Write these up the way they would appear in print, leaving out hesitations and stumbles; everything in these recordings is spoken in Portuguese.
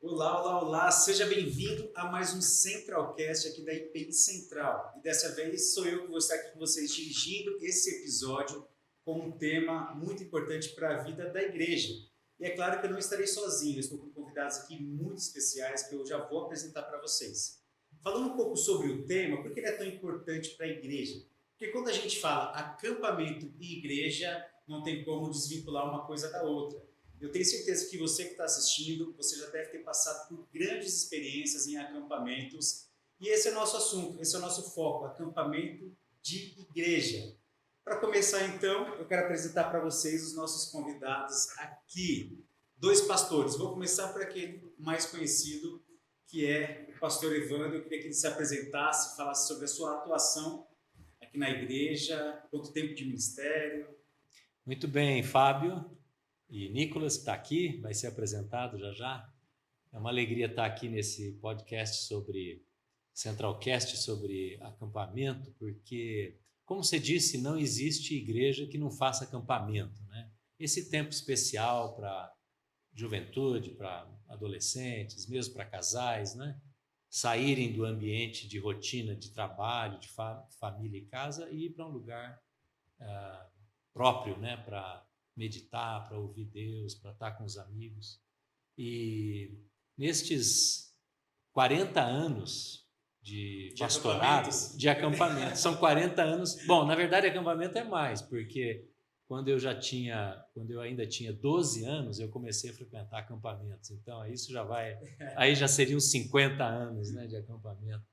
Olá, olá, olá! Seja bem-vindo a mais um Centralcast aqui da IPI Central. E dessa vez sou eu que vou estar aqui com vocês dirigindo esse episódio com um tema muito importante para a vida da igreja. E é claro que eu não estarei sozinho, eu estou com convidados aqui muito especiais que eu já vou apresentar para vocês. Falando um pouco sobre o tema, por que ele é tão importante para a igreja? Porque quando a gente fala acampamento e igreja, não tem como desvincular uma coisa da outra. Eu tenho certeza que você que está assistindo, você já deve ter passado por grandes experiências em acampamentos. E esse é o nosso assunto, esse é o nosso foco, acampamento de igreja. Para começar então, eu quero apresentar para vocês os nossos convidados aqui. Dois pastores. Vou começar por aquele mais conhecido, que é o pastor Evandro. Eu queria que ele se apresentasse, falasse sobre a sua atuação aqui na igreja, quanto tempo de ministério. Muito bem, Fábio. E Nicolas, que está aqui, vai ser apresentado já já. É uma alegria estar aqui nesse podcast Centralcast sobre acampamento, porque, como você disse, não existe igreja que não faça acampamento, né? Esse tempo especial para juventude, para adolescentes, mesmo para casais, né? Saírem do ambiente de rotina, de trabalho, de família e casa e ir para um lugar próprio, né? Para meditar, para ouvir Deus, para estar com os amigos. E nestes 40 anos de pastorado, de acampamento, são 40 anos. Bom, na verdade, acampamento é mais, porque quando eu ainda tinha 12 anos, eu comecei a frequentar acampamentos. Então, isso aí já seriam 50 anos, né, de acampamento.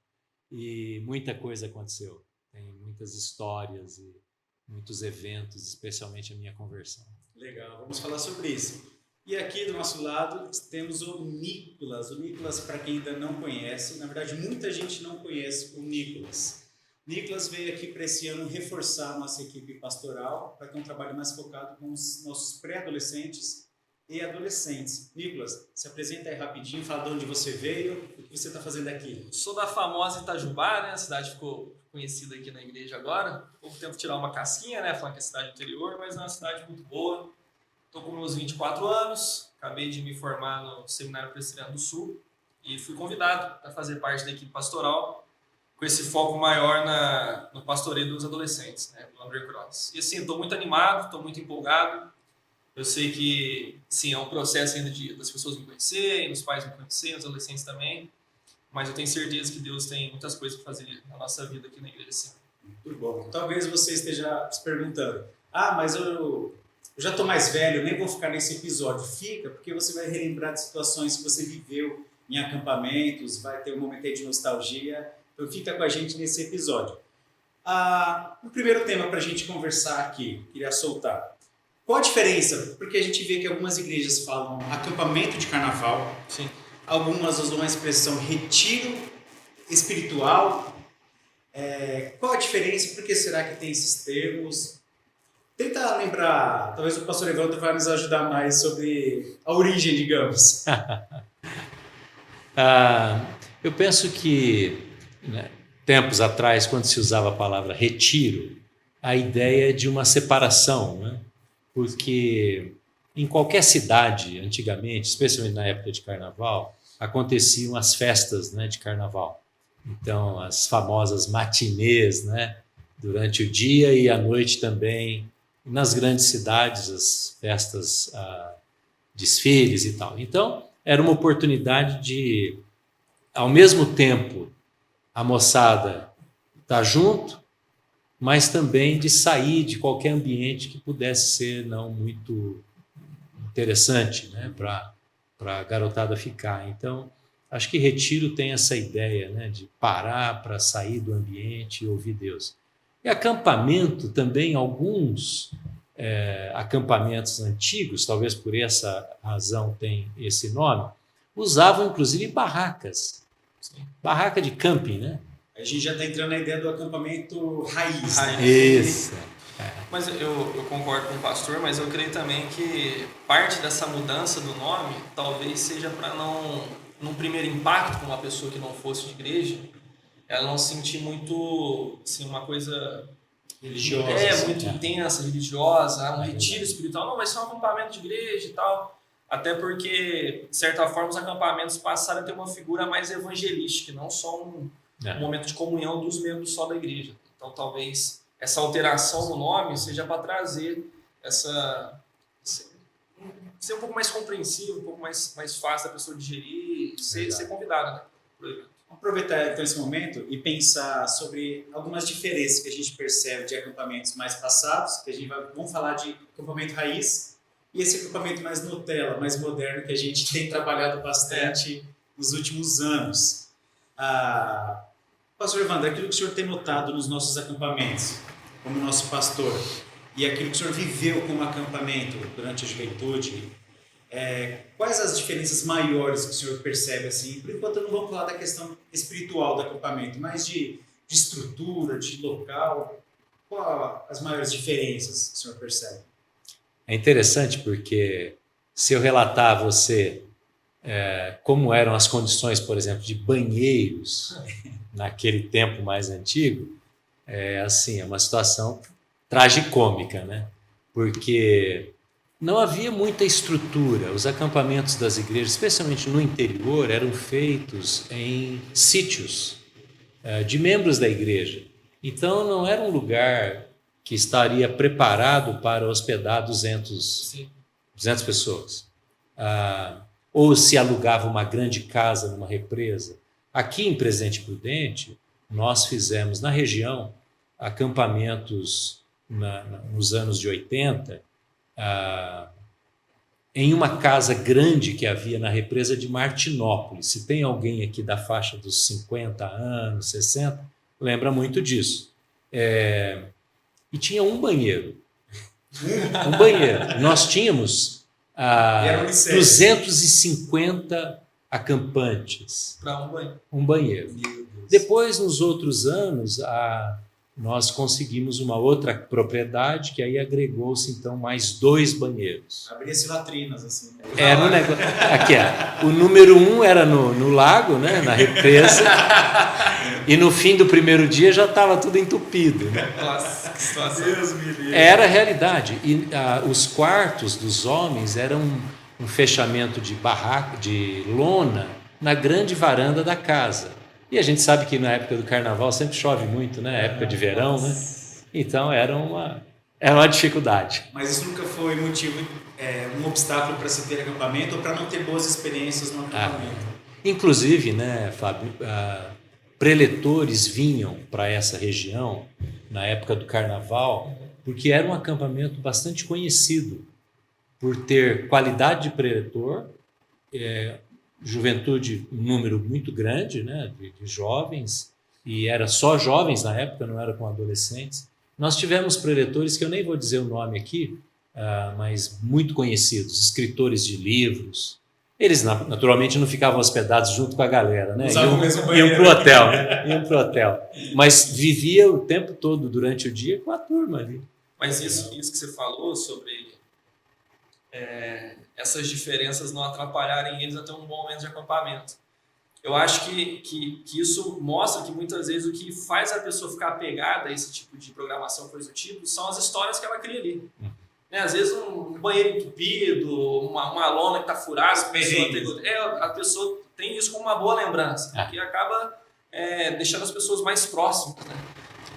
E muita coisa aconteceu. Tem muitas histórias e muitos eventos, especialmente a minha conversão. Legal, vamos falar sobre isso. E aqui do nosso lado temos o Nicolas. O Nicolas, para quem ainda não conhece, na verdade muita gente não conhece o Nicolas. O Nicolas veio aqui para esse ano reforçar a nossa equipe pastoral para ter um trabalho mais focado com os nossos pré-adolescentes e adolescentes. Nicolas, se apresenta aí rapidinho, fala de onde você veio, o que você está fazendo aqui. Sou da famosa Itajubá, né? A cidade ficou conhecida aqui na igreja agora. Pouco tempo tirar uma casquinha, né? Falar que é cidade interior, mas é uma cidade muito boa. Estou com meus 24 anos, acabei de me formar no Seminário Presbiteriano do Sul e fui convidado para fazer parte da equipe pastoral com esse foco maior no pastoreio dos adolescentes, né? Do Undercross. E assim, estou muito animado, estou muito empolgado. Eu sei que, sim, é um processo ainda das pessoas me conhecerem, os pais me conhecerem, os adolescentes também, mas eu tenho certeza que Deus tem muitas coisas para fazer na nossa vida aqui na igreja, sim. Muito bom. Talvez você esteja se perguntando, mas eu já estou mais velho, nem vou ficar nesse episódio. Fica, porque você vai relembrar de situações que você viveu em acampamentos, vai ter um momento aí de nostalgia, então fica com a gente nesse episódio. O primeiro tema para a gente conversar aqui, queria soltar. Qual a diferença? Porque a gente vê que algumas igrejas falam acampamento de carnaval, sim. Algumas usam a expressão retiro espiritual. Qual a diferença? Por que será que tem esses termos? Tenta lembrar, talvez o pastor Evandro vai nos ajudar mais sobre a origem, digamos. Eu penso que, né, tempos atrás, quando se usava a palavra retiro, a ideia é de uma separação, né? Porque em qualquer cidade, antigamente, especialmente na época de carnaval, aconteciam as festas, né, de carnaval. Então, as famosas matinês, né, durante o dia e à noite também. Nas grandes cidades, as festas, desfiles e tal. Então, era uma oportunidade de, ao mesmo tempo, a moçada estar junto, mas também de sair de qualquer ambiente que pudesse ser não muito interessante, né, para a garotada ficar. Então, acho que retiro tem essa ideia, né, de parar para sair do ambiente e ouvir Deus. E acampamento também, alguns acampamentos antigos, talvez por essa razão tem esse nome, usavam inclusive barracas. Sim. Barraca de camping, né? A gente já está entrando na ideia do acampamento raiz. Né? Isso. Mas eu concordo com o pastor, mas eu creio também que parte dessa mudança do nome talvez seja para não, num primeiro impacto com uma pessoa que não fosse de igreja, ela não sentir muito, assim, uma coisa religiosa, muito intensa, religiosa, um retiro espiritual, não, vai ser um acampamento de igreja e tal. Até porque, de certa forma, os acampamentos passaram a ter uma figura mais evangelística, não só um momento de comunhão dos membros só da igreja. Então, talvez essa alteração no nome seja para trazer ser um pouco mais compreensivo, um pouco mais fácil da pessoa digerir e ser convidada, né, pro evento. Vamos aproveitar então esse momento e pensar sobre algumas diferenças que a gente percebe de acampamentos mais passados, que vamos falar de acampamento raiz, e esse acampamento mais Nutella, mais moderno, que a gente tem trabalhado bastante nos últimos anos. Pastor Evandro, aquilo que o senhor tem notado nos nossos acampamentos, como nosso pastor, e aquilo que o senhor viveu como acampamento durante a juventude, quais as diferenças maiores que o senhor percebe? Assim? Por enquanto, não vamos falar da questão espiritual do acampamento, mas de estrutura, de local. Quais as maiores diferenças que o senhor percebe? É interessante porque se eu relatar a você como eram as condições, por exemplo, de banheiros naquele tempo mais antigo, é uma situação tragicômica, né? Porque não havia muita estrutura. Os acampamentos das igrejas, especialmente no interior, eram feitos em sítios de membros da igreja. Então, não era um lugar que estaria preparado para hospedar 200 pessoas. Ou se alugava uma grande casa numa represa. Aqui em Presidente Prudente, nós fizemos na região acampamentos nos anos de 80, em uma casa grande que havia na represa de Martinópolis. Se tem alguém aqui da faixa dos 50 anos, 60, lembra muito disso. E tinha um banheiro. Um banheiro. Nós tínhamos 250 acampantes. Para um banheiro. Um banheiro. Depois, nos outros anos, nós conseguimos uma outra propriedade que aí agregou-se, então, mais 2 banheiros. Abria-se latrinas, assim. Era um negócio... Aqui, o número 1 era no lago, né, na represa, e no fim do primeiro dia já estava tudo entupido. Né? Nossa, que situação. Deus me livre. Era a realidade. E os quartos dos homens eram um fechamento de barraca, de lona, na grande varanda da casa. E a gente sabe que na época do carnaval sempre chove muito, né? Época de verão, né? Então era uma dificuldade. Mas isso nunca foi motivo, um obstáculo para se ter acampamento ou para não ter boas experiências no acampamento? Inclusive, né, Fábio, preletores vinham para essa região na época do carnaval, porque era um acampamento bastante conhecido por ter qualidade de preletor, juventude, um número muito grande, né, de jovens, e era só jovens na época, não era com adolescentes. Nós tivemos preletores, que eu nem vou dizer o nome aqui, mas muito conhecidos, escritores de livros. Eles naturalmente não ficavam hospedados junto com a galera, né? Iam para o hotel, né? Iam para o hotel. Mas vivia o tempo todo, durante o dia, com a turma ali. Mas isso que você falou sobre essas diferenças não atrapalharem eles até um bom momento de acampamento. Eu acho que isso mostra que muitas vezes o que faz a pessoa ficar apegada a esse tipo de programação, coisa do tipo, são as histórias que ela cria ali. Né? Às vezes um banheiro entupido, uma lona que está furada, a pessoa tem isso como uma boa lembrança, que acaba deixando as pessoas mais próximas. Né?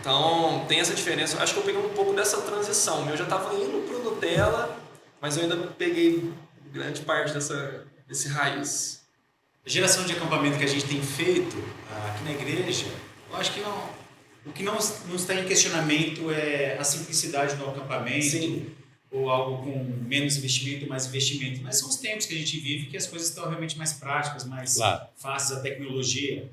Então tem essa diferença. Acho que eu peguei um pouco dessa transição. Eu já estava indo para o Nutella, mas eu ainda peguei grande parte desse raiz. A geração de acampamento que a gente tem feito aqui na igreja, eu acho que o que não está em questionamento é a simplicidade do acampamento. Sim. Ou algo com menos investimento, mais investimento. Mas são os tempos que a gente vive que as coisas estão realmente mais práticas, mais fáceis, a tecnologia.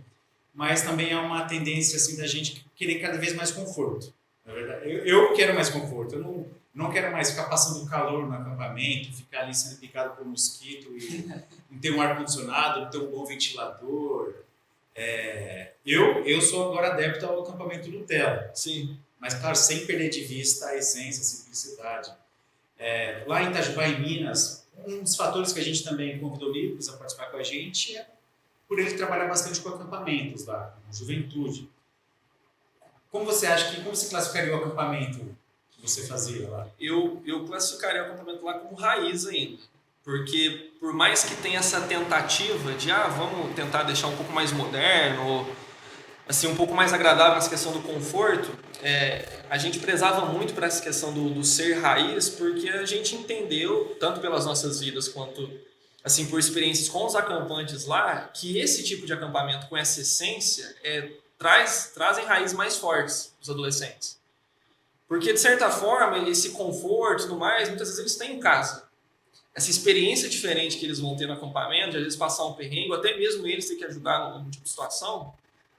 Mas também há uma tendência assim, da gente querer cada vez mais conforto. Na verdade, eu quero mais conforto. Eu não quero mais ficar passando calor no acampamento, ficar ali sendo picado por mosquito e não ter um ar-condicionado, não ter um bom ventilador. Eu sou agora adepto ao acampamento Nutella. Sim. Mas, claro, sem perder de vista a essência, a simplicidade. Lá em Itajubá, em Minas, um dos fatores que a gente também convidou Nicolas a participar com a gente é por ele trabalhar bastante com acampamentos lá, com juventude. Como você classificaria o acampamento que você fazia lá? Eu classificaria o acampamento lá como raiz ainda, Porque por mais que tenha essa tentativa de vamos tentar deixar um pouco mais moderno, assim, um pouco mais agradável nessa questão do conforto, a gente prezava muito para essa questão do ser raiz, porque a gente entendeu, tanto pelas nossas vidas quanto assim por experiências com os acampantes lá, que esse tipo de acampamento com essa essência trazem raízes mais fortes para os adolescentes. Porque, de certa forma, esse conforto e tudo mais, muitas vezes eles têm em casa. Essa experiência diferente que eles vão ter no acampamento, de às vezes passar um perrengue, ou até mesmo eles ter que ajudar num tipo de situação,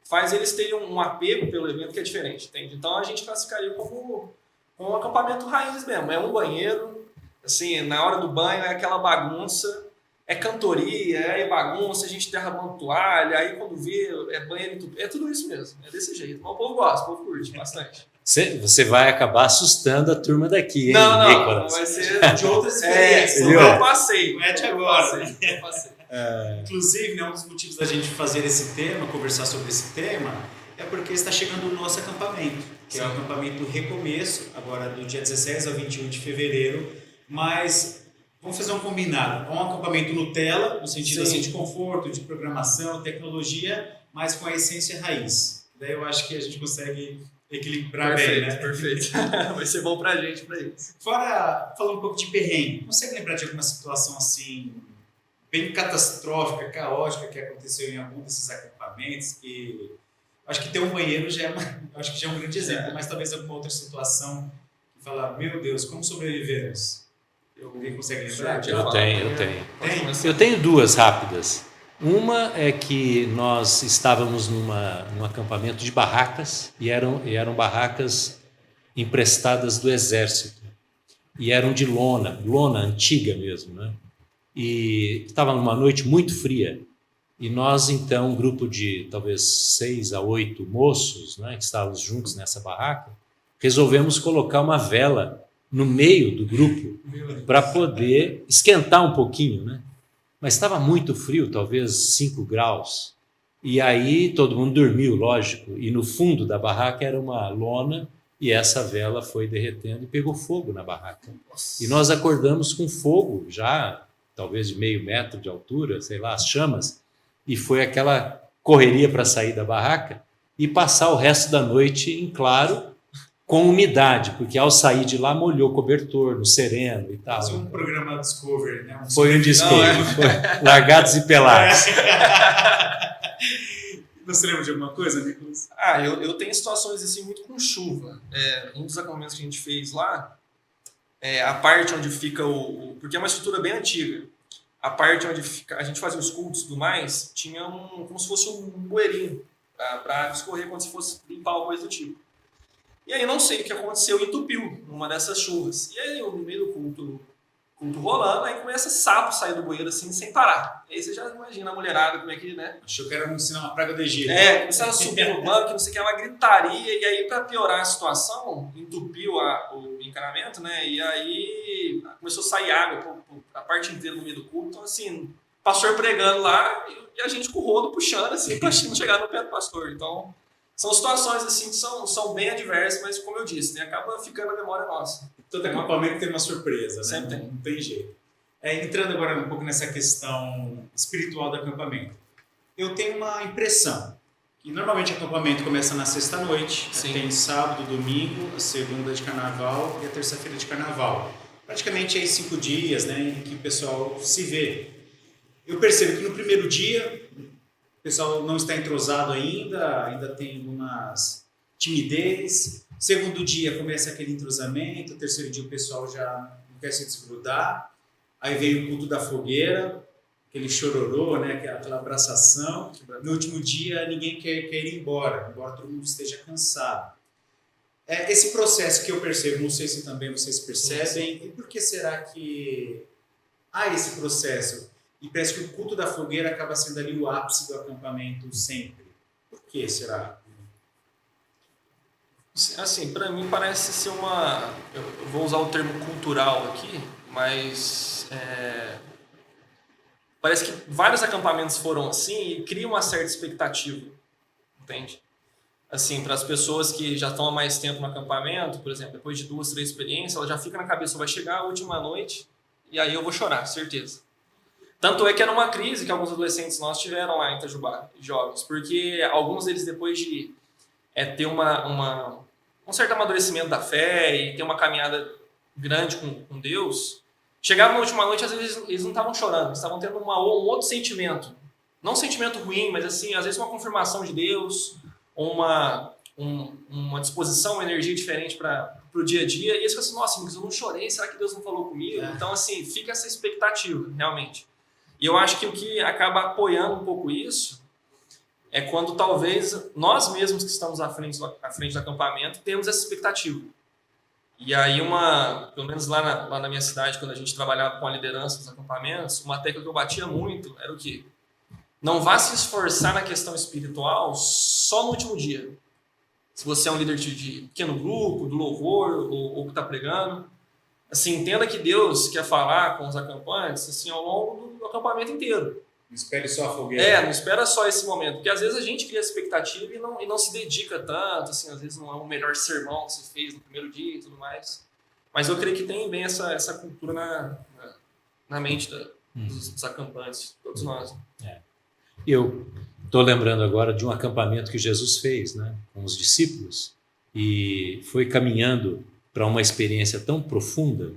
faz eles terem um apego pelo evento que é diferente, entende? Então a gente classificaria como um acampamento raiz mesmo. É um banheiro, assim, na hora do banho é aquela bagunça, é cantoria, é bagunça, a gente derramando toalha, aí quando vê, é banheiro, é tudo isso mesmo, é desse jeito. Mas o povo gosta, o povo curte bastante. Você vai acabar assustando a turma daqui, hein, não, Nicolas? vai ser de outras experiências. Eu passei. Não é de agora. Eu passei. Inclusive, né, um dos motivos da gente fazer esse tema, conversar sobre esse tema, é porque está chegando o nosso acampamento, que é o acampamento Recomeço, agora do dia 16 ao 21 de fevereiro, mas vamos fazer um combinado. É um acampamento Nutella, no sentido assim, de conforto, de programação, tecnologia, mas com a essência raiz. Daí eu acho que a gente consegue equilibrar bem, né? Perfeito. Vai ser bom pra gente, pra isso. Fora, falando um pouco de perrengue, consegue lembrar de alguma situação assim, bem catastrófica, caótica, que aconteceu em algum desses acampamentos? Que acho que ter um banheiro acho que já é um grande exemplo, mas talvez alguma outra situação que fala, meu Deus, como sobrevivemos? Alguém consegue lembrar? Eu tenho. Eu tenho duas rápidas. Uma é que nós estávamos num acampamento de barracas e eram barracas emprestadas do exército e eram de lona antiga mesmo, né? E estava numa noite muito fria e nós então, um grupo de talvez 6 a 8 moços, né, que estávamos juntos nessa barraca, resolvemos colocar uma vela no meio do grupo para poder esquentar um pouquinho, né? Mas estava muito frio, talvez 5 graus. E aí todo mundo dormiu, lógico. E no fundo da barraca era uma lona e essa vela foi derretendo e pegou fogo na barraca. Nossa. E nós acordamos com fogo, já talvez de meio metro de altura, sei lá, as chamas. E foi aquela correria para sair da barraca e passar o resto da noite em claro, com umidade, porque ao sair de lá molhou o cobertor, no sereno e tal. Foi um programa Discovery, né? Foi um Discovery, foi Largados e Pelados. Você lembra de alguma coisa, Nicolas? Eu tenho situações assim muito com chuva. Um dos acampamentos que a gente fez lá, a parte onde fica porque é uma estrutura bem antiga. A parte onde a gente fazia os cultos e tudo mais, tinha como se fosse um bueirinho para escorrer quando se fosse limpar ou coisa do tipo. E aí não sei o que aconteceu, entupiu numa dessas chuvas. E aí no meio do culto rolando, aí começa sapo sair do bueiro assim, sem parar. E aí você já imagina a mulherada como é que, né? Achou que era um sinal, uma praga do Egito. Começaram a subir no banco, não sei o que, uma gritaria. E aí para piorar a situação, entupiu o encanamento, né? E aí começou a sair água a parte inteira no meio do culto. Então assim, pastor pregando lá e a gente com o rodo puxando assim, pra não chegar no pé do pastor. Então... são situações assim que são bem adversas, mas como eu disse, né, acaba ficando na memória nossa. Todo acampamento tem uma surpresa, né? Sempre tem. Não tem jeito. Entrando agora um pouco nessa questão espiritual do acampamento. Eu tenho uma impressão que normalmente o acampamento começa na sexta-noite, tem sábado, domingo, a segunda de carnaval e a terça-feira de carnaval. Praticamente aí 5 dias, né, em que o pessoal se vê. Eu percebo que no primeiro dia o pessoal não está entrosado ainda tem algumas timidez. Segundo dia começa aquele entrosamento, terceiro dia o pessoal já não quer se desgrudar. Aí vem o culto da fogueira, aquele chororô, né, aquela abraçação. No último dia ninguém quer ir embora todo mundo esteja cansado. Esse processo que eu percebo, não sei se também vocês percebem, e por que será que há esse processo? E parece que o culto da fogueira acaba sendo ali o ápice do acampamento sempre. Por que será? Assim, para mim parece ser uma... eu vou usar o termo cultural aqui, mas parece que vários acampamentos foram assim e cria uma certa expectativa, entende? Assim, para as pessoas que já estão há mais tempo no acampamento, por exemplo, depois de 2, 3 experiências, ela já fica na cabeça, vai chegar a última noite e aí eu vou chorar, certeza. Tanto é que era uma crise que alguns adolescentes nossos tiveram lá em Itajubá, jovens, porque alguns deles, depois de ter um certo amadurecimento da fé e ter uma caminhada grande com Deus, chegavam na última noite, às vezes eles não estavam chorando, eles estavam tendo um outro sentimento. Não um sentimento ruim, mas assim, às vezes uma confirmação de Deus, uma disposição, uma energia diferente para o dia a dia. E eles falam assim, nossa, mas eu não chorei, será que Deus não falou comigo? Então, assim, fica essa expectativa, realmente. E eu acho que o que acaba apoiando um pouco isso é quando talvez nós mesmos que estamos à frente do acampamento temos essa expectativa. E aí, pelo menos lá na minha cidade, quando a gente trabalhava com a liderança dos acampamentos, uma tecla que eu batia muito era o quê? Não vá se esforçar na questão espiritual só no último dia. Se você é um líder de pequeno grupo, do louvor, ou que está pregando, assim, entenda que Deus quer falar com os acampantes assim, ao longo do acampamento inteiro. Não espere só a fogueira. Não espera só esse momento. Porque às vezes a gente cria expectativa e não se dedica tanto, assim, às vezes não é o melhor sermão que se fez no primeiro dia e tudo mais. Mas eu creio que tem bem essa cultura na mente dos acampantes, todos nós. Eu estou lembrando agora de um acampamento que Jesus fez, né, com os discípulos, e foi caminhando para uma experiência tão profunda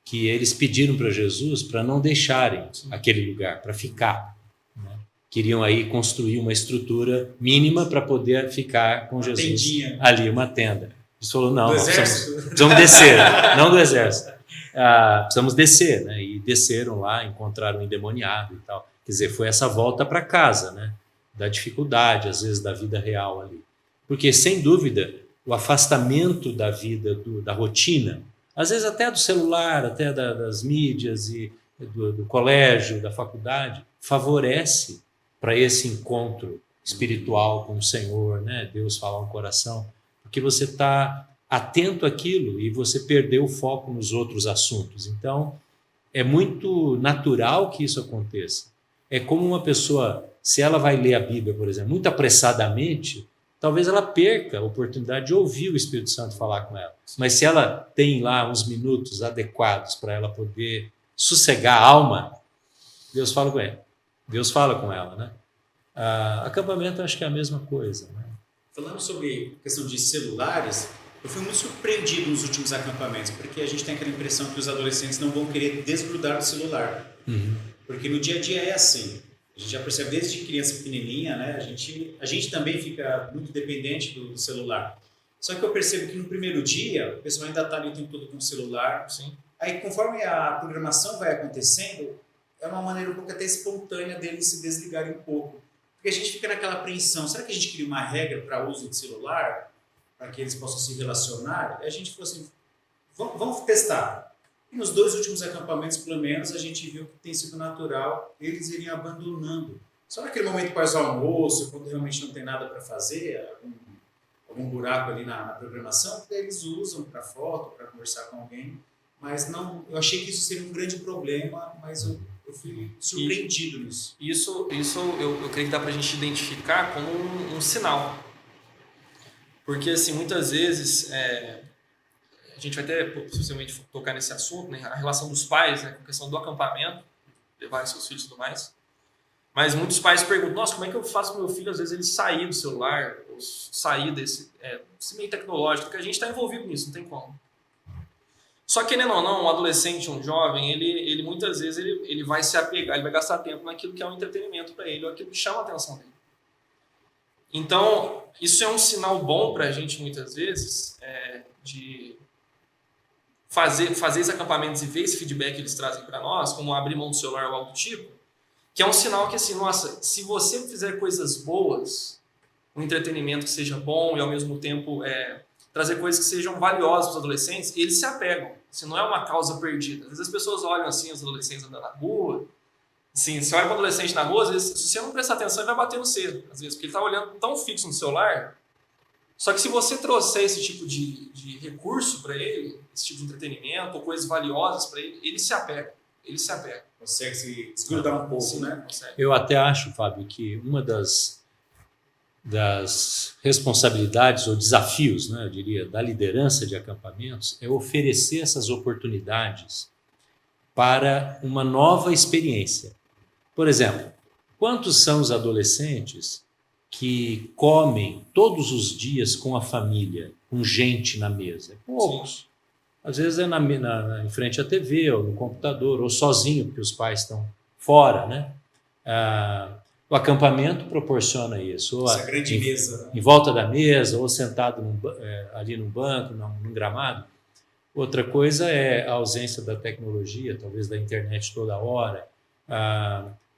que eles pediram para Jesus para não deixarem aquele lugar, para ficar. Né? Queriam aí construir uma estrutura mínima para poder ficar com Jesus tendinha. Ali, uma tenda. Jesus falou, não, precisamos descer, não do exército. Precisamos descer, né? E desceram lá, encontraram um endemoniado e tal. Quer dizer, foi essa volta para casa, né? Da dificuldade, às vezes, da vida real ali. Porque, sem dúvida, o afastamento da vida, da rotina, às vezes até do celular, até das mídias e do colégio, da faculdade, favorece para esse encontro espiritual com o Senhor, né? Deus fala no coração, porque você está atento àquilo e você perdeu o foco nos outros assuntos. Então, é muito natural que isso aconteça. É como uma pessoa, se ela vai ler a Bíblia, por exemplo, muito apressadamente, talvez ela perca a oportunidade de ouvir o Espírito Santo falar com ela. Mas se ela tem lá uns minutos adequados para ela poder sossegar a alma, Deus fala com ela. Deus fala com ela, né? Acampamento, acho que é a mesma coisa, né? Falando sobre a questão de celulares, eu fui muito surpreendido nos últimos acampamentos, porque a gente tem aquela impressão que os adolescentes não vão querer desgrudar do celular. Porque no dia a dia é assim. A gente já percebe desde criança pequenininha, né? A gente também fica muito dependente do celular. Só que eu percebo que no primeiro dia, o pessoal ainda está ali o tempo todo com o celular. Sim. Aí, conforme a programação vai acontecendo, é uma maneira um pouco até espontânea deles se desligarem um pouco. Porque a gente fica naquela apreensão. Será que a gente cria uma regra para uso de celular? Para que eles possam se relacionar? E a gente falou assim, vamos testar. E nos 2 últimos acampamentos, pelo menos, a gente viu que tem sido natural eles irem abandonando. Só naquele momento pós almoço, quando realmente não tem nada para fazer, algum buraco ali na programação, daí eles usam para foto, para conversar com alguém. Mas não, eu achei que isso seria um grande problema, mas eu fui surpreendido nisso. Isso eu creio que dá para a gente identificar como um sinal. Porque, assim, muitas vezes... a gente vai até possivelmente tocar nesse assunto, né? A relação dos pais, né? Com a questão do acampamento, levar seus filhos e tudo mais. Mas muitos pais perguntam, nossa, como é que eu faço para o meu filho, às vezes, ele sair do celular, ou sair desse meio tecnológico, porque a gente está envolvido nisso, não tem como. Só que, querendo ou não, um adolescente, um jovem, ele muitas vezes ele vai se apegar, ele vai gastar tempo naquilo que é um entretenimento para ele, ou aquilo que chama a atenção dele. Então, isso é um sinal bom para a gente, muitas vezes, de fazer esses acampamentos e ver esse feedback que eles trazem para nós, como abrir mão do celular ou algo do tipo, que é um sinal que, assim, nossa, se você fizer coisas boas, um entretenimento que seja bom e, ao mesmo tempo, trazer coisas que sejam valiosas para os adolescentes, eles se apegam. Assim, não é uma causa perdida. Às vezes as pessoas olham assim, os adolescentes andando na rua, assim, você olha para o adolescente na rua, às vezes, se você não prestar atenção, ele vai bater no cedo, às vezes, porque ele está olhando tão fixo no celular. Só que se você trouxer esse tipo de recurso para ele, esse tipo de entretenimento, ou coisas valiosas para ele, ele se apega. Consegue se desgrudar um pouco, Sim, né? Consegue. Eu até acho, Fábio, que uma das responsabilidades ou desafios, né, eu diria, da liderança de acampamentos é oferecer essas oportunidades para uma nova experiência. Por exemplo, quantos são os adolescentes que comem todos os dias com a família, com gente na mesa? Poucos. Sim. Às vezes é em frente à TV, ou no computador, ou sozinho, porque os pais estão fora, né? O acampamento proporciona isso. Ou Essa grande mesa. em volta da mesa, ou sentado ali num banco, num gramado. Outra coisa é a ausência da tecnologia, talvez da internet toda hora.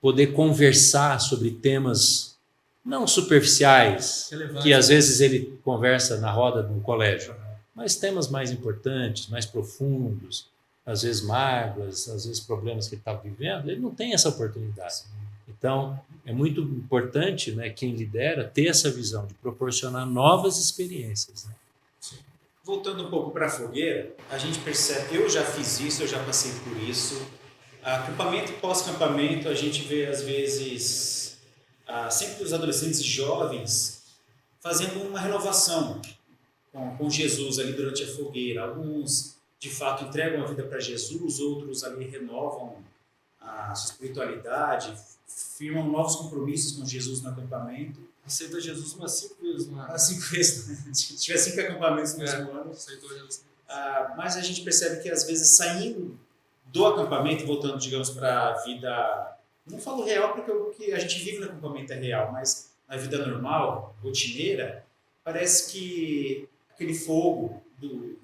Poder conversar sobre temas não superficiais, Relevante. que às vezes ele conversa na roda do colégio, mas temas mais importantes, mais profundos, às vezes mágoas, às vezes problemas que ele está vivendo, ele não tem essa oportunidade. Então, é muito importante, né, quem lidera ter essa visão de proporcionar novas experiências. Né? Voltando um pouco para a fogueira, a gente percebe, eu já fiz isso, eu já passei por isso. Acampamento e pós-acampamento, a gente vê às vezes sempre os adolescentes e jovens fazendo uma renovação com Jesus ali durante a fogueira. Alguns, de fato, entregam a vida para Jesus, outros ali renovam a sua espiritualidade, firmam novos compromissos com Jesus no acampamento. Aceita Jesus umas 5 vezes, não é? 5 vezes, se tiver 5 acampamentos no mesmo ano. Aceitou Jesus. Mas a gente percebe que, às vezes, saindo do acampamento, voltando, digamos, para a vida, não falo real porque o que a gente vive no acampamento é real, mas na vida normal, rotineira, parece que aquele fogo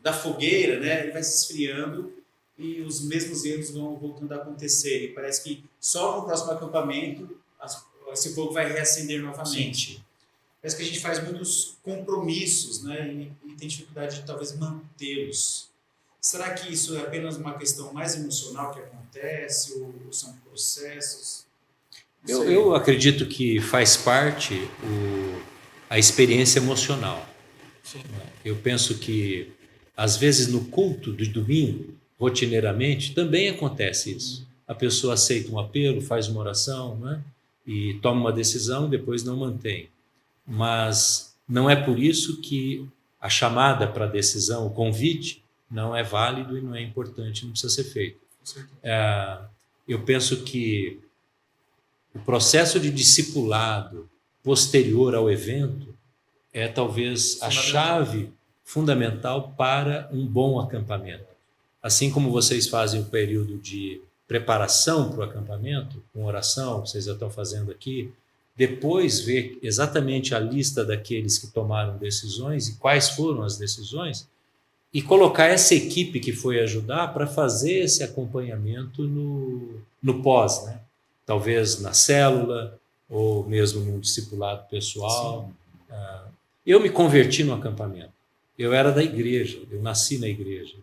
da fogueira, né, ele vai se esfriando e os mesmos erros vão voltando a acontecer. E parece que só no próximo acampamento esse fogo vai reacender novamente. Sim. Parece que a gente faz muitos compromissos, né, e tem dificuldade de talvez mantê-los. Será que isso é apenas uma questão mais emocional que acontece ou são processos? Eu acredito que faz parte a experiência emocional. Sim. Eu penso que, às vezes, no culto do domingo, rotineiramente, também acontece isso. A pessoa aceita um apelo, faz uma oração, né? E toma uma decisão e depois não mantém. Mas não é por isso que a chamada para a decisão, o convite, não é válido e não é importante, não precisa ser feito. Eu penso que o processo de discipulado posterior ao evento é talvez a chave fundamental para um bom acampamento. Assim como vocês fazem o período de preparação para o acampamento, com oração, vocês já estão fazendo aqui, depois ver exatamente a lista daqueles que tomaram decisões e quais foram as decisões, e colocar essa equipe que foi ajudar para fazer esse acompanhamento no pós, né? Talvez na célula ou mesmo num discipulado pessoal. Eu me converti no acampamento. Eu era da igreja, eu nasci na igreja,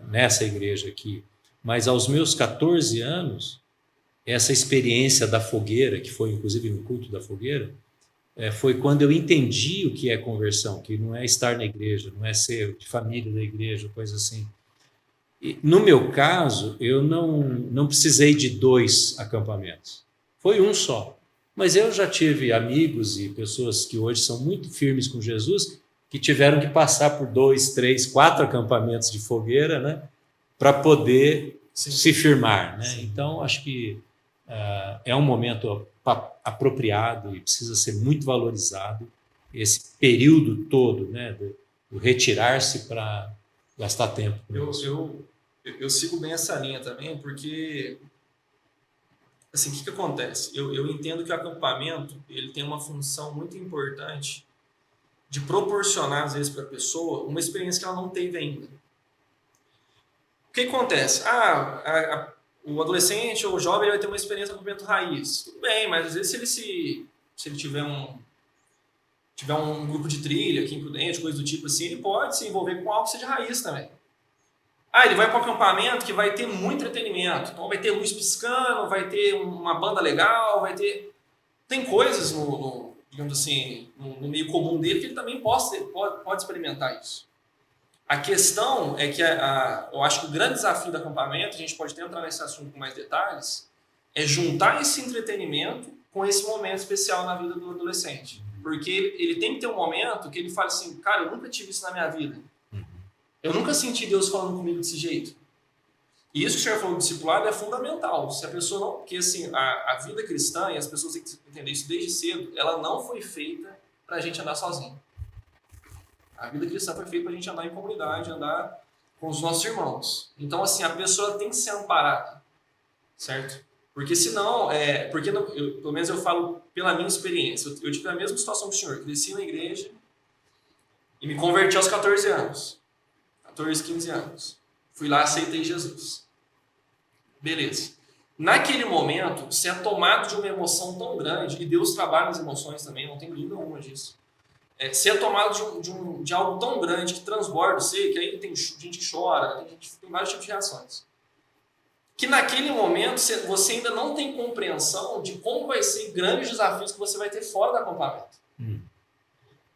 nessa igreja aqui. Mas aos meus 14 anos, essa experiência da fogueira, que foi inclusive no culto da fogueira, foi quando eu entendi o que é conversão, que não é estar na igreja, não é ser de família da igreja, coisa assim. E, no meu caso, eu não precisei de 2 acampamentos. Foi um só. Mas eu já tive amigos e pessoas que hoje são muito firmes com Jesus, que tiveram que passar por 2, 3, 4 acampamentos de fogueira, né, para poder se firmar. Né? Então, acho que é um momento apropriado e precisa ser muito valorizado esse período todo, né, do retirar-se para gastar tempo. Eu sigo bem essa linha também, porque assim, o que acontece? Eu entendo que o acampamento ele tem uma função muito importante de proporcionar, às vezes, para a pessoa uma experiência que ela não teve ainda. O que acontece? O adolescente ou o jovem vai ter uma experiência no acampamento raiz. Tudo bem, mas às vezes se ele tiver um grupo de trilha aqui em Prudente, coisa do tipo assim, ele pode se envolver com algo que seja raiz também. Ele vai para um acampamento que vai ter muito entretenimento. Então vai ter luz piscando, vai ter uma banda legal, vai ter... Tem coisas digamos assim, no meio comum dele que ele também pode experimentar isso. A questão é que eu acho que o grande desafio do acampamento, a gente pode até entrar nesse assunto com mais detalhes, é juntar esse entretenimento com esse momento especial na vida do adolescente. Porque ele tem que ter um momento que ele fala assim, cara, eu nunca tive isso na minha vida. Eu nunca senti Deus falando comigo desse jeito. E isso que o senhor falou do discipulado é fundamental. Se a pessoa não... Porque, assim, a vida cristã, e as pessoas têm que entender isso desde cedo, ela não foi feita para a gente andar sozinho. A vida cristã foi feita para a gente andar em comunidade, andar com os nossos irmãos. Então, assim, a pessoa tem que ser amparada, certo? Porque senão, pelo menos eu falo pela minha experiência, eu tive a mesma situação que o senhor, cresci na igreja e me converti aos 14 anos, 14, 15 anos. Fui lá, aceitei Jesus. Beleza. Naquele momento, você é tomado de uma emoção tão grande, e Deus trabalha nas emoções também, não tem dúvida alguma disso. Você é tomado de algo tão grande que transborda você, que aí tem gente que chora, tem vários tipos de reações. Que naquele momento você ainda não tem compreensão de como vai ser grandes desafios que você vai ter fora do acampamento.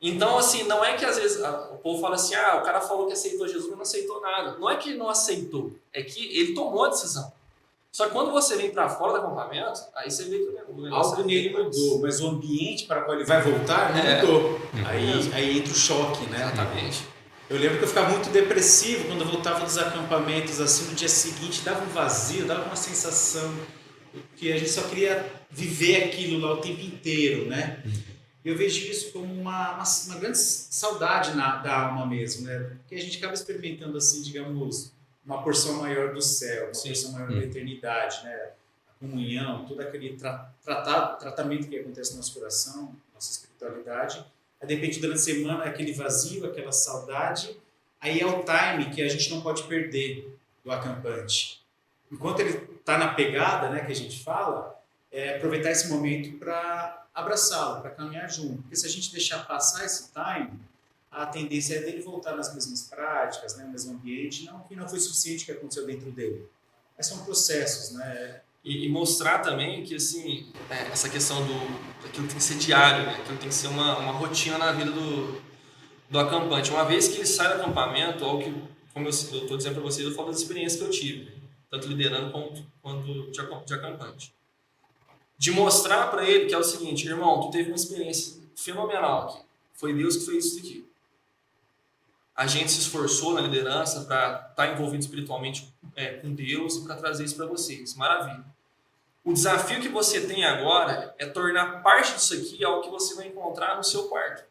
Então, assim, não é que às vezes o povo fala assim, o cara falou que aceitou Jesus, mas não aceitou nada. Não é que ele não aceitou, é que ele tomou a decisão. Só que quando você vem para fora do acampamento, aí você vê que o negócio algo nele mudou, mas o ambiente para o qual ele vai voltar não mudou. Aí entra o choque, né? Exatamente. Eu lembro que eu ficava muito depressivo quando eu voltava dos acampamentos, assim, no dia seguinte, dava um vazio, dava uma sensação que a gente só queria viver aquilo lá o tempo inteiro, né? Eu vejo isso como uma grande saudade da alma mesmo, né? Porque a gente acaba experimentando, assim, digamos, uma porção maior do céu, uma porção maior da eternidade, né? A comunhão, todo aquele tratamento que acontece no nosso coração, nossa espiritualidade. Aí, de repente, durante a semana, aquele vazio, aquela saudade, aí é o time que a gente não pode perder do acampante. Enquanto ele está na pegada, né, que a gente fala, aproveitar esse momento para abraçá-lo, para caminhar junto. Porque se a gente deixar passar esse time, a tendência é dele voltar nas mesmas práticas, né, no mesmo ambiente, que não foi suficiente que aconteceu dentro dele. Mas são processos, né? E mostrar também que, assim, essa questão daquilo tem que ser diário, né? Aquilo tem que ser uma rotina na vida do acampante. Uma vez que ele sai do acampamento, como eu estou dizendo para vocês, eu falo das experiências que eu tive, tanto liderando quanto de acampante. De mostrar para ele que é o seguinte, irmão, tu teve uma experiência fenomenal aqui. Foi Deus que fez isso aqui. A gente se esforçou na liderança para estar envolvido espiritualmente com Deus e para trazer isso para vocês. Maravilha. O desafio que você tem agora é tornar parte disso aqui algo que você vai encontrar no seu quarto.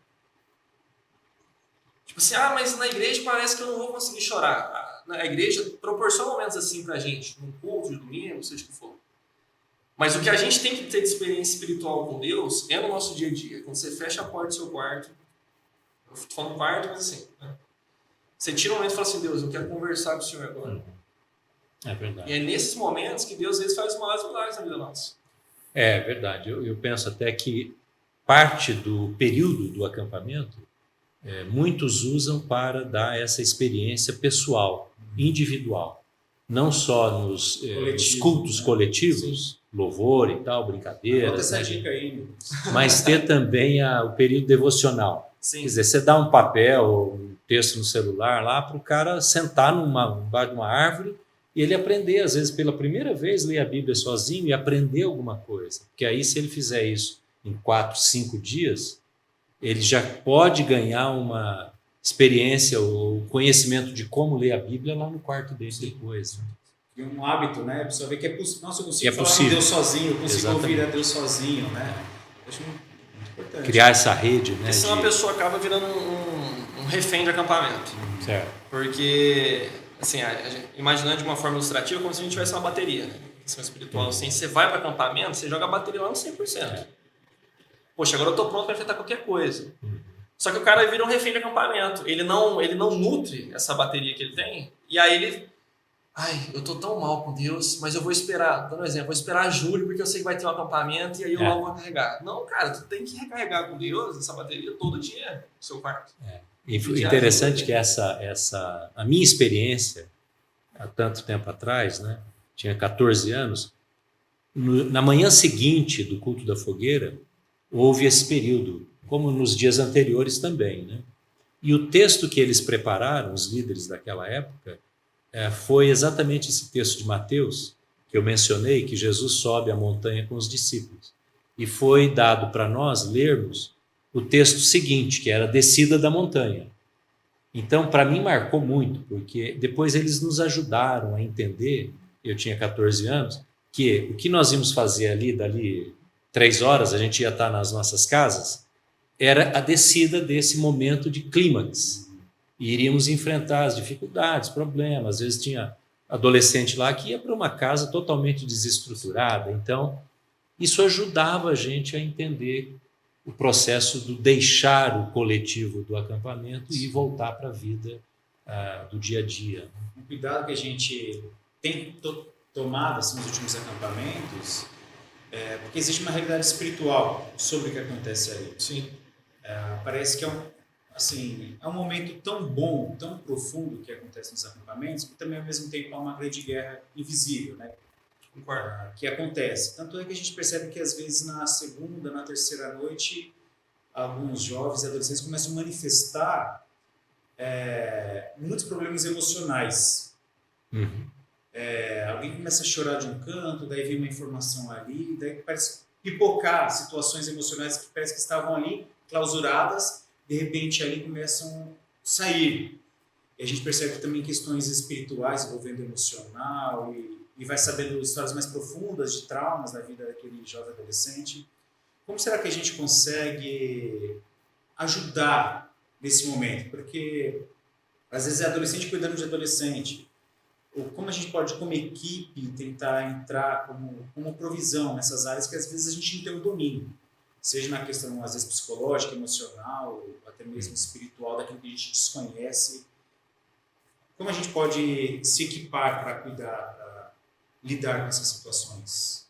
Tipo assim, mas na igreja parece que eu não vou conseguir chorar. A igreja proporciona momentos assim para a gente, num culto de domingo, seja o que for. Mas o que a gente tem que ter de experiência espiritual com Deus é no nosso dia a dia. Quando você fecha a porta do seu quarto, eu estou falando quarto, mas assim, né? Você tira um momento e fala assim, Deus, eu quero conversar com o Senhor agora. É verdade. E é nesses momentos que Deus às vezes faz os maiores milagres na vida nossa. É verdade. Eu penso até que parte do período do acampamento, muitos usam para dar essa experiência pessoal, individual. Não só nos cultos coletivos, louvor e tal, brincadeiras. Essa dica aí. Mas ter também o período devocional. Sim. Quer dizer, você dá um papel ou um texto no celular lá para o cara sentar embaixo de uma árvore e ele aprender, às vezes pela primeira vez, ler a Bíblia sozinho e aprender alguma coisa. Porque aí, se ele fizer isso em 4, 5 dias, ele já pode ganhar uma experiência ou conhecimento de como ler a Bíblia lá no quarto dele depois. Né? E um hábito, né? A pessoa vê que é possível. Nossa, eu consigo falar possível. com Deus sozinho, eu consigo Exatamente. ouvir a Deus sozinho, né? Eu acho muito importante. Criar essa rede, né? Porque senão a pessoa acaba virando um refém de acampamento. Certo. Porque, assim, imaginando de uma forma ilustrativa, como se a gente tivesse uma bateria, né? Questão espiritual. Assim, você vai para acampamento, você joga a bateria lá no 100%. Poxa, agora eu estou pronto para enfrentar qualquer coisa. Só que o cara vira um refém de acampamento. Ele não nutre essa bateria que ele tem. E aí ele... eu tô tão mal com Deus, mas eu vou esperar. Dando um exemplo, vou esperar julho porque eu sei que vai ter um acampamento e aí eu logo vou carregar. Não, cara, tu tem que recarregar com Deus essa bateria todo dia no seu quarto. E foi interessante que a minha experiência, há tanto tempo atrás, né, tinha 14 anos, na manhã seguinte do culto da fogueira, houve esse período, como nos dias anteriores também. Né? E o texto que eles prepararam, os líderes daquela época, foi exatamente esse texto de Mateus, que eu mencionei, que Jesus sobe a montanha com os discípulos. E foi dado para nós lermos o texto seguinte, que era a descida da montanha. Então, para mim, marcou muito, porque depois eles nos ajudaram a entender, eu tinha 14 anos, que o que nós íamos fazer ali, dali 3 horas, a gente ia estar nas nossas casas, era a descida desse momento de clímax. E iríamos enfrentar as dificuldades, problemas. Às vezes tinha adolescente lá que ia para uma casa totalmente desestruturada. Então, isso ajudava a gente a entender o processo do deixar o coletivo do acampamento e voltar para a vida do dia a dia. Um cuidado que a gente tem tomado assim, nos últimos acampamentos porque existe uma realidade espiritual sobre o que acontece aí. Sim. Parece que é um momento tão bom, tão profundo que acontece nos acampamentos, que também ao mesmo tempo há uma grande guerra invisível, né? Que acontece. Tanto é que a gente percebe que às vezes na segunda, na terceira noite, alguns jovens e adolescentes começam a manifestar muitos problemas emocionais. Uhum. Alguém começa a chorar de um canto, daí vem uma informação ali, daí parece pipocar situações emocionais que parece que estavam ali clausuradas, de repente ali começam a sair. E a gente percebe também questões espirituais envolvendo emocional e vai sabendo histórias mais profundas de traumas da vida daquele jovem adolescente. Como será que a gente consegue ajudar nesse momento? Porque às vezes é adolescente cuidando de adolescente. Ou como a gente pode, como equipe, tentar entrar como provisão nessas áreas que às vezes a gente não tem o domínio. Seja na questão, às vezes, psicológica, emocional, ou até mesmo espiritual, daquilo que a gente desconhece. Como a gente pode se equipar para cuidar, para lidar com essas situações?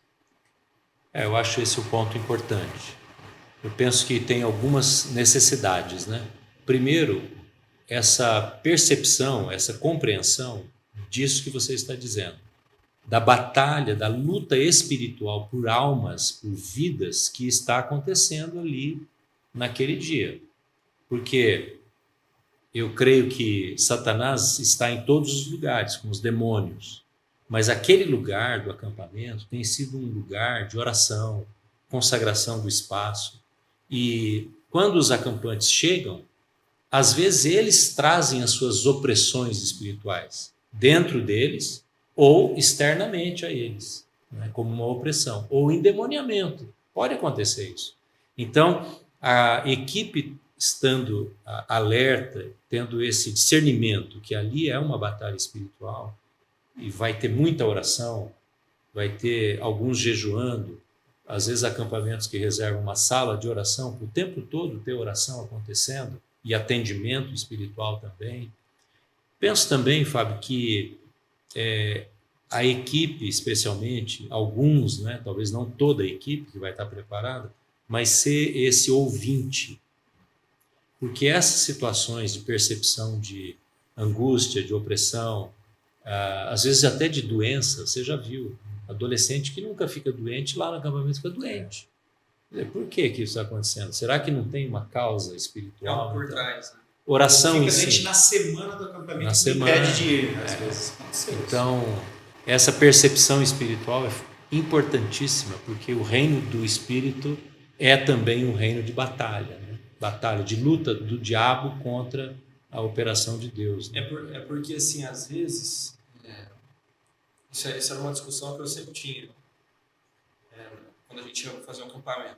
Eu acho esse o ponto importante. Eu penso que tem algumas necessidades, né? Primeiro, essa percepção, essa compreensão disso que você está dizendo, da batalha, da luta espiritual por almas, por vidas que está acontecendo ali naquele dia. Porque eu creio que Satanás está em todos os lugares, com os demônios, mas aquele lugar do acampamento tem sido um lugar de oração, consagração do espaço. E quando os acampantes chegam, às vezes eles trazem as suas opressões espirituais dentro deles ou externamente a eles, né, como uma opressão, ou endemoniamento. Pode acontecer isso. Então, a equipe estando alerta, tendo esse discernimento que ali é uma batalha espiritual, e vai ter muita oração, vai ter alguns jejuando, às vezes acampamentos que reservam uma sala de oração, o tempo todo ter oração acontecendo, e atendimento espiritual também. Penso também, Fábio, que a equipe, especialmente, alguns, né, talvez não toda a equipe que vai estar preparada, mas ser esse ouvinte. Porque essas situações de percepção de angústia, de opressão, às vezes até de doença, você já viu, adolescente que nunca fica doente, lá no acampamento fica doente. Por que isso está acontecendo? Será que não tem uma causa espiritual? Por trás, né? Oração fica em si. Na semana do acampamento, na semana, impede de ir, às vezes. Então, essa percepção espiritual é importantíssima, porque o reino do espírito é também um reino de batalha, né? Batalha, de luta do diabo contra a operação de Deus. Né? É porque, assim, às vezes, isso era uma discussão que eu sempre tinha, quando a gente ia fazer um acampamento.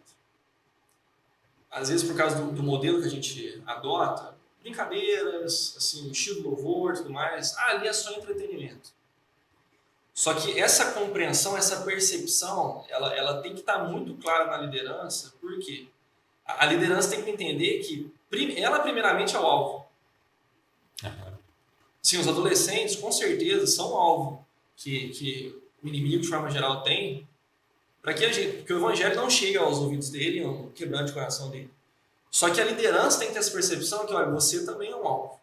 Às vezes, por causa do modelo que a gente adota, brincadeiras, assim, estilo louvor e tudo mais, ali é só entretenimento. Só que essa compreensão, essa percepção, ela tem que estar muito clara na liderança, porque a liderança tem que entender que ela primeiramente é o alvo. Sim, os adolescentes, com certeza, são o alvo que o inimigo, de forma geral, tem, para que o evangelho não chegue aos ouvidos dele, não quebrante o coração dele. Só que a liderança tem que ter essa percepção que, olha, você também é um alvo.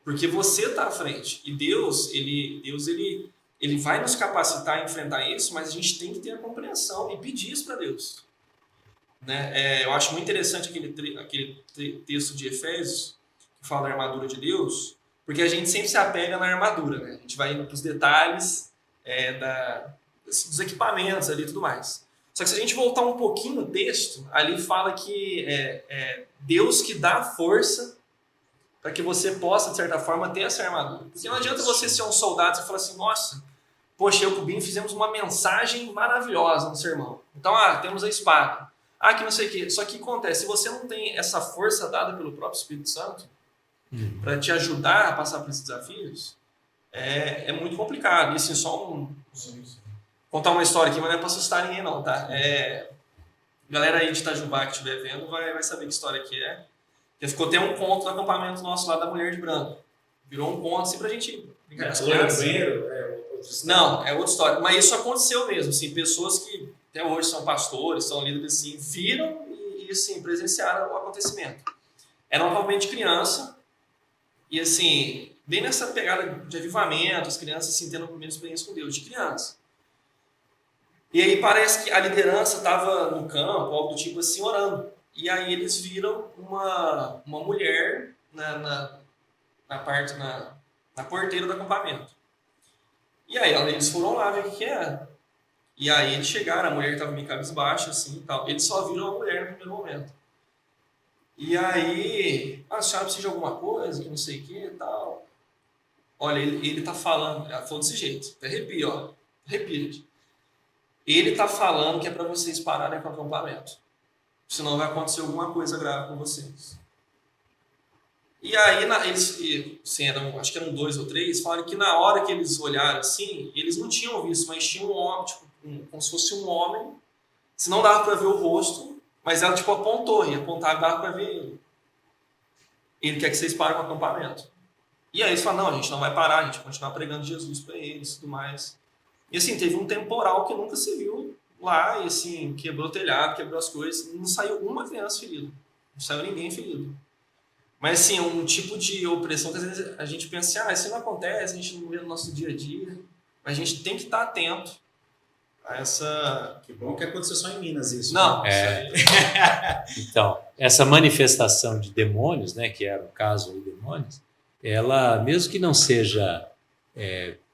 Porque você está à frente. E Deus ele vai nos capacitar a enfrentar isso, mas a gente tem que ter a compreensão e pedir isso para Deus. Né? Eu acho muito interessante aquele texto de Efésios, que fala da armadura de Deus, porque a gente sempre se apega na armadura. Né? A gente vai indo para os detalhes dos equipamentos ali e tudo mais. Só que se a gente voltar um pouquinho no texto, ali fala que é Deus que dá força para que você possa, de certa forma, ter essa armadura. Porque não adianta você ser um soldado e falar assim, nossa, poxa, eu e o Binho fizemos uma mensagem maravilhosa no sermão. Então, temos a espada. Que não sei o quê. Só que acontece, se você não tem essa força dada pelo próprio Espírito Santo para te ajudar a passar por esses desafios, é muito complicado. E assim, contar uma história aqui, mas não é para assustar ninguém não, tá? Galera aí de Itajubá que estiver vendo vai saber que história que é. Que ficou até um conto no acampamento nosso lá da Mulher de Branco. Virou um conto assim pra gente brincar. Não, é outra história. Mas isso aconteceu mesmo, assim, pessoas que até hoje são pastores, são líderes, assim, viram e assim, presenciaram o acontecimento. Era um acampamento de criança e, assim, bem nessa pegada de avivamento, as crianças, assim, tendo a primeira experiência com Deus, de criança. E aí parece que a liderança estava no campo, algo do tipo assim, orando. E aí eles viram uma mulher na porteira do acampamento. E aí eles foram lá ver o que era. E aí eles chegaram, a mulher estava meio cabisbaixa, assim, e tal. Eles só viram a mulher no primeiro momento. E aí, a senhora precisa de alguma coisa, que não sei o que e tal. Olha, ele tá falando, ela falou desse jeito, arrepia, ó. Arrepia, gente. Ele tá falando que é para vocês pararem com o acampamento. Senão vai acontecer alguma coisa grave com vocês. E aí, acho que eram 2 ou 3, falaram que na hora que eles olharam assim, eles não tinham visto, mas tinha um homem, tipo, como se fosse um homem, se não dava para ver o rosto, mas ela tipo apontou, e apontava e dava para ver ele. Ele quer que vocês parem com o acampamento. E aí eles falaram, não, a gente não vai parar, a gente vai continuar pregando Jesus para eles e tudo mais. E assim, teve um temporal que nunca se viu lá, e assim, quebrou o telhado, quebrou as coisas, não saiu uma criança ferida, não saiu ninguém ferido. Mas assim, um tipo de opressão que às vezes a gente pensa assim, isso não acontece, a gente não vê no nosso dia a dia, mas a gente tem que estar atento a essa... Que bom que aconteceu só em Minas isso. Não, né? Então, essa manifestação de demônios, né, que era o caso aí, demônios, ela, mesmo que não seja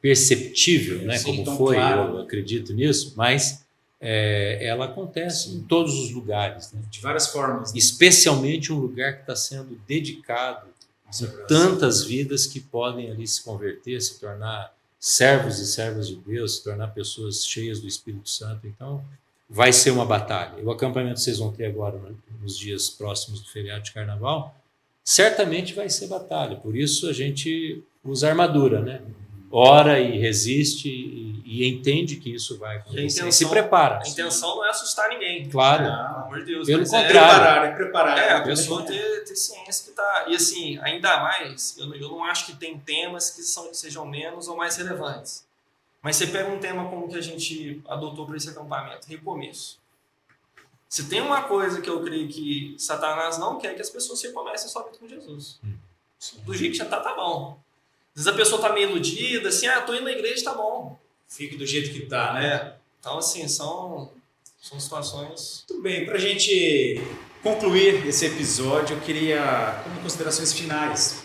perceptível, né, Sim, como foi, claro. eu acredito nisso, mas ela acontece em todos os lugares, né? De várias formas. Né? Especialmente um lugar que está sendo dedicado a tantas vidas que podem ali se converter, se tornar servos e servas de Deus, se tornar pessoas cheias do Espírito Santo. Então, vai ser uma batalha. O acampamento que vocês vão ter agora nos dias próximos do feriado de Carnaval, certamente vai ser batalha. Por isso a gente usa armadura, né? Ora e resiste e entende que isso vai acontecer. E se prepara. A intenção não é assustar ninguém. Claro. Pelo amor de Deus. Pelo contrário. Preparar. A pessoa ter ciência que tá... E assim, ainda mais, eu não acho que tem temas que sejam menos ou mais relevantes. Mas você pega um tema como que a gente adotou para esse acampamento, recomeço. Se tem uma coisa que eu creio que Satanás não quer, é que as pessoas recomecem sua vida com Jesus. Do jeito que já tá bom. Às vezes a pessoa tá meio iludida, assim, tô indo na igreja, tá bom. Fique do jeito que tá, né? Então, assim, são situações... Tudo bem, pra gente concluir esse episódio, eu queria, como considerações finais,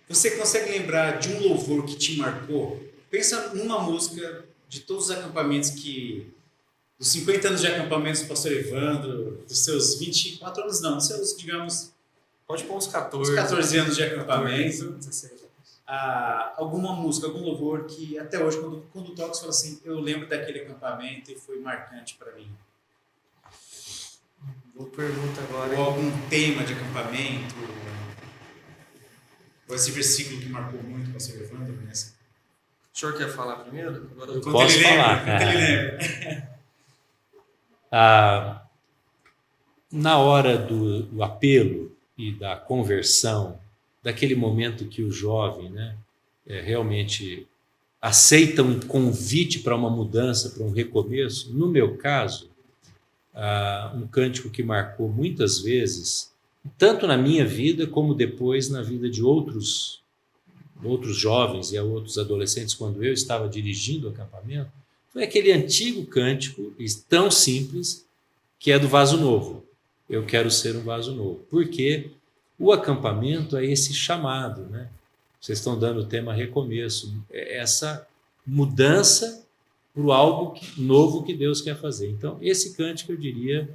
você consegue lembrar de um louvor que te marcou? Pensa numa música de todos os acampamentos dos 50 anos de acampamentos do pastor Evandro, dos seus 24 anos não, dos seus, digamos... Pode pôr uns 14. Uns 14 anos de acampamento. 16. Alguma música, algum louvor que até hoje, quando toca, você fala assim, eu lembro daquele acampamento e foi marcante para mim. Boa pergunta agora. Ou algum tema de acampamento, ou esse versículo que marcou muito o pastor Evandro, né? O senhor quer falar primeiro? Agora eu Posso falar? Ele lembra. Na hora do apelo e da conversão, daquele momento que o jovem, né, realmente aceita um convite para uma mudança, para um recomeço, no meu caso, um cântico que marcou muitas vezes, tanto na minha vida como depois na vida de outros jovens e outros adolescentes, quando eu estava dirigindo o acampamento, foi aquele antigo cântico, tão simples, que é do Vaso Novo. Eu quero ser um vaso novo. Porque o acampamento é esse chamado, né? Vocês estão dando o tema recomeço, é essa mudança para algo novo que Deus quer fazer. Então, esse cântico, eu diria,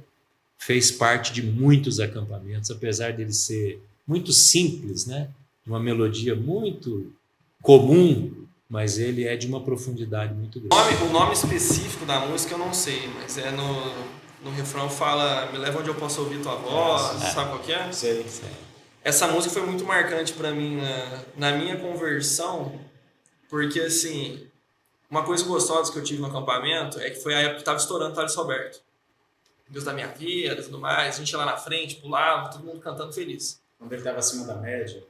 fez parte de muitos acampamentos, apesar dele ser muito simples, né? Uma melodia muito comum, mas ele é de uma profundidade muito grande. O nome específico da música eu não sei, mas no refrão fala me leva onde eu posso ouvir tua voz, sabe qual que é? Sei. Essa música foi muito marcante para mim na minha conversão, porque assim, uma coisa gostosa que eu tive no acampamento é que foi a época que estava estourando Thales Roberto. Deus da minha vida e tudo mais, a gente ia lá na frente, pulava, todo mundo cantando feliz. Quando ele estava acima da média.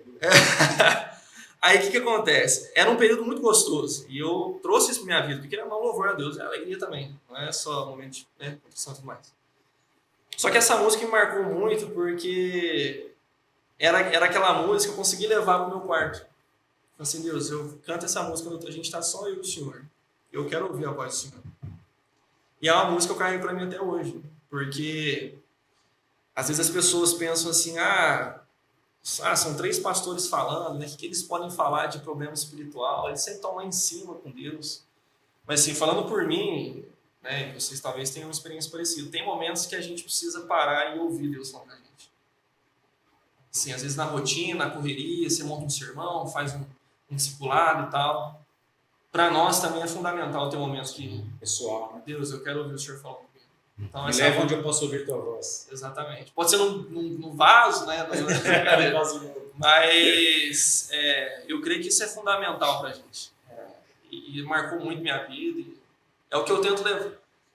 Aí o que acontece? Era um período muito gostoso e eu trouxe isso pra minha vida, porque era um louvor a Deus, é alegria também, não é só momento de contrição e tudo mais. Só que essa música me marcou muito porque era aquela música que eu consegui levar pro meu quarto. Falei assim, Deus, eu canto essa música, a gente tá só eu e o Senhor. Eu quero ouvir a voz do Senhor. E é uma música que eu carrego pra mim até hoje, porque às vezes as pessoas pensam assim, são 3 pastores falando, né? O que eles podem falar de problema espiritual? Eles sempre estão lá em cima com Deus. Mas assim, falando por mim, né? Vocês talvez tenham uma experiência parecida. Tem momentos que a gente precisa parar e ouvir Deus falando com a gente. Assim, às vezes na rotina, na correria, você monta um sermão, faz um discipulado e tal. Para nós também é fundamental ter momentos que, pessoal, né? Deus, eu quero ouvir o Senhor falando comigo. Então, Me leva onde eu posso ouvir tua voz. Exatamente. Pode ser no vaso, né? Mas eu creio que isso é fundamental pra gente. E marcou muito minha vida. É o que eu tento levar.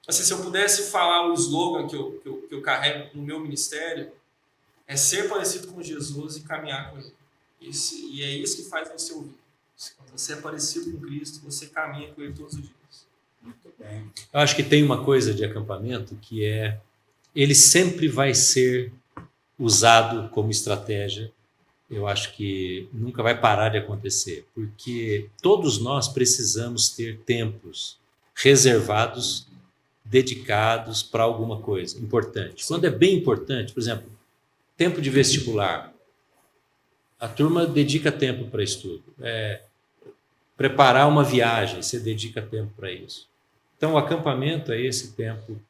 Assim, se eu pudesse falar o slogan que eu carrego no meu ministério, é ser parecido com Jesus e caminhar com Ele. E é isso que faz você ouvir. Quando você é parecido com Cristo, você caminha com Ele todos os dias. Muito bem. Eu acho que tem uma coisa de acampamento que ele sempre vai ser usado como estratégia. Eu acho que nunca vai parar de acontecer, porque todos nós precisamos ter tempos reservados, dedicados para alguma coisa importante. Quando é bem importante, por exemplo, tempo de vestibular, a turma dedica tempo para estudo. Preparar uma viagem, você dedica tempo para isso. Então, o acampamento é esse tempo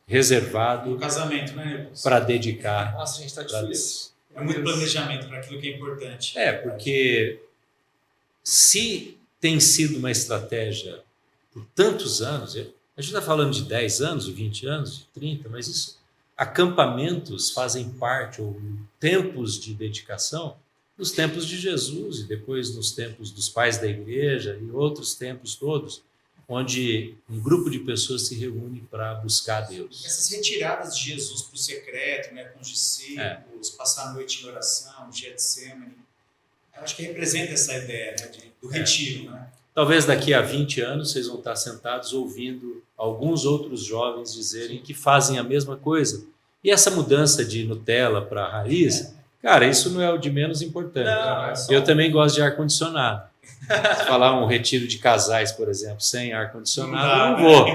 reservado Um casamento, né, para dedicar. Nossa, a gente está pra difícil. É muito planejamento para aquilo que é importante. Porque se tem sido uma estratégia por tantos anos, a gente está falando de 10 anos, de 20 anos, de 30, mas isso, acampamentos fazem parte, ou tempos de dedicação, nos tempos de Jesus e depois nos tempos dos pais da igreja e outros tempos todos, onde um grupo de pessoas se reúne para buscar Deus. Essas retiradas de Jesus para o secreto, né, com os discípulos, passar a noite em oração, Getsemane, eu acho que representa essa ideia, né, do retiro. Né? Talvez daqui a 20 anos vocês vão estar sentados ouvindo alguns outros jovens dizerem que fazem a mesma coisa. E essa mudança de Nutella para raiz, cara, isso não é o de menos importante. Não, Eu também gosto de ar-condicionado. Se falar um retiro de casais, por exemplo, sem ar-condicionado, não vou.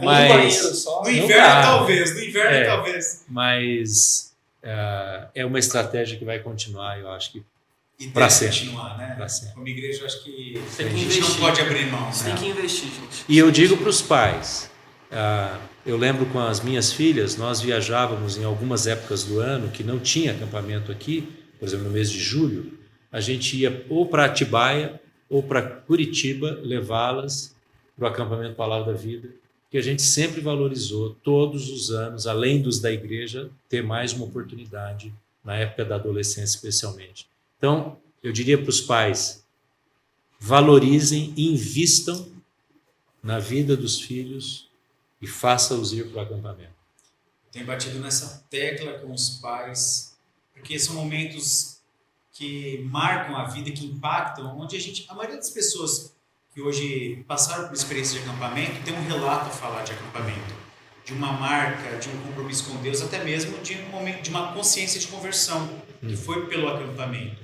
Mas no inverno, talvez. Mas é uma estratégia que vai continuar, eu acho que e para deve sempre. Continuar, né? Pra sempre. Como igreja, eu acho que tem a que gente investir. não pode abrir mão. Você tem que investir, gente. E eu digo para os pais, eu lembro com as minhas filhas, nós viajávamos em algumas épocas do ano que não tinha acampamento aqui, por exemplo, no mês de julho, a gente ia ou para Atibaia ou para Curitiba levá-las para o acampamento Palavra da Vida, que a gente sempre valorizou todos os anos, além dos da igreja, ter mais uma oportunidade na época da adolescência especialmente. Então, eu diria para os pais, valorizem e invistam na vida dos filhos e faça-os ir para o acampamento. Tenho batido nessa tecla com os pais, porque são momentos que marcam a vida, que impactam, onde a maioria das pessoas que hoje passaram por experiência de acampamento tem um relato a falar de acampamento, de uma marca, de um compromisso com Deus, até mesmo de um momento, de uma consciência de conversão, que foi pelo acampamento.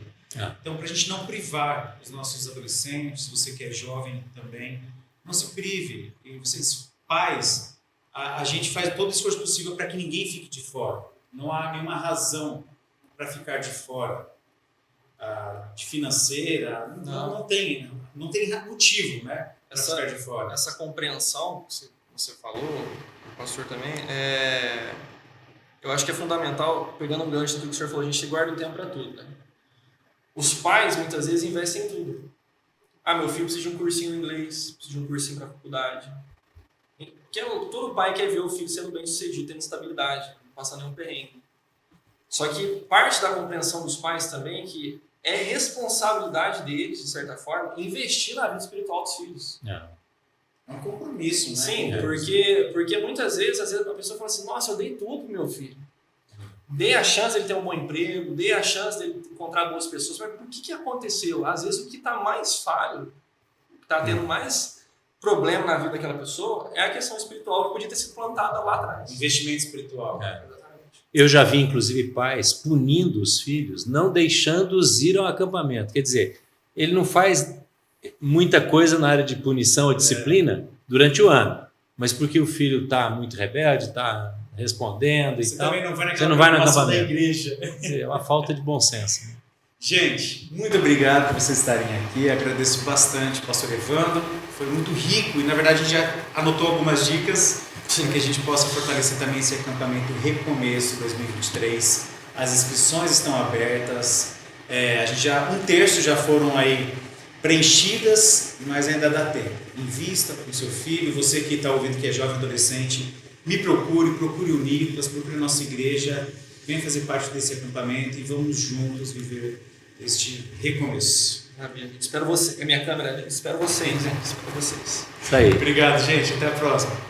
Então, para a gente não privar os nossos adolescentes, você que é jovem também, não se prive. E vocês, pais, a gente faz todo o esforço possível para que ninguém fique de fora. Não há nenhuma razão para ficar de fora. De financeira, não tem motivo, né, para ficar de fora. Essa compreensão que você falou, o pastor também, eu acho que é fundamental, pegando um gancho do que o senhor falou, a gente guarda o tempo para tudo, né? Os pais, muitas vezes, investem em tudo. Meu filho precisa de um cursinho em inglês, precisa de um cursinho para faculdade. Todo pai quer ver o filho sendo bem sucedido, tendo estabilidade, não passando nenhum perrengue. Só que parte da compreensão dos pais também é que é responsabilidade deles, de certa forma, investir na vida espiritual dos filhos. É um compromisso, né? Sim, porque muitas vezes a pessoa fala assim, nossa, eu dei tudo pro meu filho. Dei a chance dele ter um bom emprego, dei a chance dele encontrar boas pessoas, mas por que aconteceu? Às vezes o que está mais falho, o que está tendo mais problema na vida daquela pessoa é a questão espiritual que podia ter sido plantada lá atrás. Investimento espiritual. Eu já vi, inclusive, pais punindo os filhos, não deixando-os ir ao acampamento. Quer dizer, ele não faz muita coisa na área de punição ou disciplina durante o ano, mas porque o filho está muito rebelde, está respondendo Você e tal, também não vai você não vai no acampamento. da igreja. É uma falta de bom senso. Gente, muito obrigado por vocês estarem aqui. Agradeço bastante, pastor Evandro. Foi muito rico e, na verdade, a gente já anotou algumas dicas para que a gente possa fortalecer também esse acampamento Recomeço 2023. As inscrições estão abertas. A gente um terço já foram aí preenchidas, mas ainda dá tempo. Invista com o seu filho. Você que está ouvindo que é jovem adolescente, me procure o Nicolas, procure a nossa igreja, venha fazer parte desse acampamento e vamos juntos viver este recomeço. Espero você, a minha câmera, espero vocês, hein? Espero vocês. Isso aí. Obrigado, gente. Até a próxima.